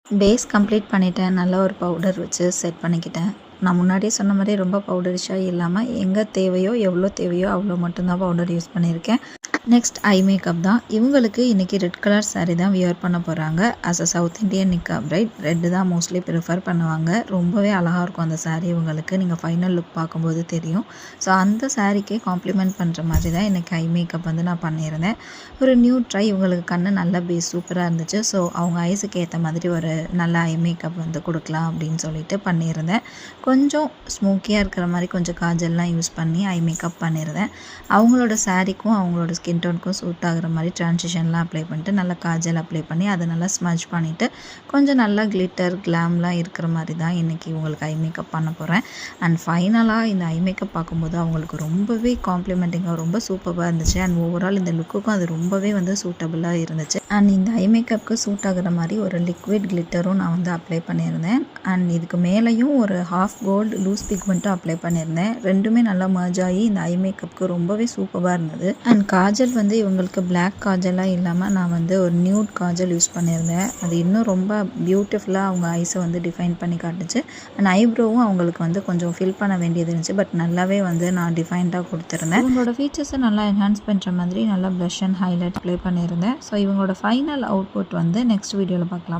Base complete பண்ணிட்டேன். நல்ல ஒரு பவுடர் வச்சு செட் பண்ணிக்கிட்டேன். நான் முன்னாடியே சொன்ன மாதிரி ரொம்ப பவுடரிஷாக இல்லாமல் எங்கே தேவையோ எவ்வளோ தேவையோ அவ்வளோ மட்டும்தான் பவுடர் யூஸ் பண்ணியிருக்கேன். நெக்ஸ்ட் ஐ மேக்கப் தான். இவங்களுக்கு இன்றைக்கி ரெட் கலர் சாரீ தான் வியர் பண்ண போகிறாங்க. அஸ் அ சவுத் இண்டியன் நிக்காப் பிரைட் ரெட்டு தான் மோஸ்ட்லி ப்ரிஃபர் பண்ணுவாங்க. ரொம்பவே அழகாக இருக்கும் அந்த சாரீ இவங்களுக்கு. நீங்கள் ஃபைனல் லுக் பார்க்கும்போது தெரியும். ஸோ அந்த சாரீக்கே காம்ப்ளிமெண்ட் பண்ணுற மாதிரி தான் இன்றைக்கி ஐ மேக்கப் வந்து நான் பண்ணியிருந்தேன். ஒரு நியூ ட்ரை. இவங்களுக்கு கண்ணு நல்லா பேஸ் சூப்பராக இருந்துச்சு. ஸோ அவங்க ஐஸுக்கு ஏற்ற மாதிரி ஒரு நல்ல ஐ மேக்கப் வந்து கொடுக்கலாம் அப்படின்னு சொல்லிட்டு பண்ணியிருந்தேன். கொஞ்சம் ஸ்மோக்கியாக இருக்கிற மாதிரி கொஞ்சம் காஜல்லாம் யூஸ் பண்ணி ஐ மேக்கப் பண்ணியிருந்தேன். அவங்களோட சாரீக்கும் அவங்களோட ஸ்கின் டோனுக்கும் சூட் ஆகிற மாதிரி ட்ரான்சிஷன்லாம் அப்ளை பண்ணிட்டு நல்லா காஜல் அப்ளை பண்ணி அதை நல்லா ஸ்மஜ் பண்ணிவிட்டு கொஞ்சம் நல்லா கிளிட்டர் கிளாம்லாம் இருக்கிற மாதிரி தான் இன்றைக்கி உங்களுக்கு ஐ மேக்கப் பண்ண போகிறேன். அண்ட் ஃபைனலாக இந்த ஐ மேக்கப் பார்க்கும்போது அவங்களுக்கு ரொம்பவே காம்ப்ளிமெண்டிங்காக ரொம்ப சூப்பராக இருந்துச்சு. அண்ட் ஓவரால் இந்த லுக்குக்கும் அது ரொம்பவே வந்து சூட்டபுளாக இருந்துச்சு. அண்ட் இந்த ஐ மேக்கப்புக்கு சூட் ஆகிற மாதிரி ஒரு லிக்விட் கிளிட்டரும் நான் வந்து அப்ளை பண்ணியிருந்தேன். அண்ட் இதுக்கு மேலேயும் ஒரு ஹாஃப் கோல்டு லூஸ் பிக்மெண்ட்டும் அப்ளை பண்ணியிருந்தேன். ரெண்டுமே நல்லா மர்ஜ் ஆகி இந்த ஐ மேக்கப்புக்கு ரொம்பவே சூப்பராக இருந்தது. அண்ட் காஜல் வந்து இவங்களுக்கு பிளாக் காஜலாக இல்லாமல் நான் வந்து ஒரு நியூட் காஜல் யூஸ் பண்ணியிருந்தேன். அது இன்னும் ரொம்ப பியூட்டிஃபுல்லாக அவங்க ஐஸை வந்து டிஃபைன் பண்ணி காட்டுச்சு. அண்ட் ஐப்ரோவும் அவங்களுக்கு வந்து கொஞ்சம் ஃபில் பண்ண வேண்டியது இருந்துச்சு. பட் நல்லாவே வந்து நான் டிஃபைன்டாக கொடுத்துருந்தேன். இவங்களோட ஃபீச்சர்ஸை நல்லா என்ஹான்ஸ் பண்ணுற மாதிரி நல்லா ப்ளஷ் அண்ட் ஹைலைட் அப்ளை பண்ணியிருந்தேன். ஸோ இவங்களோட ஃபைனல் அவுட்புட் வந்து நெக்ஸ்ட் வீடியோவில் பார்க்கலாம்.